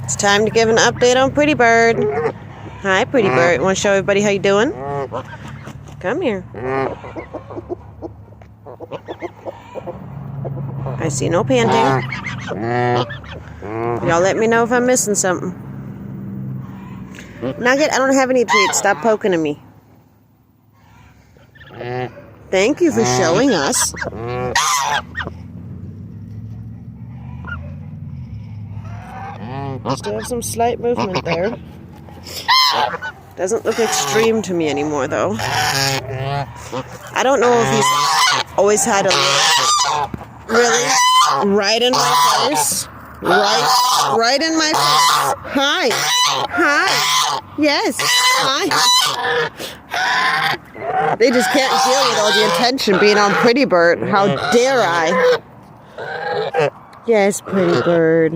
It's time to give an update on Pretty Bird. Hi, Pretty Bird. Want to show everybody how you doing? Come here. I see no panting. Y'all let me know if I'm missing something. Nugget, I don't have any treats. Stop poking at me. Thank you for showing us. Still have some slight movement there. Doesn't look extreme to me anymore, though. I don't know if he's always had a really right in my face. Right in my face. Hi. Hi. Yes. Hi. They just can't deal with all the attention being on Pretty Bird. How dare I? Yes, Pretty Bird.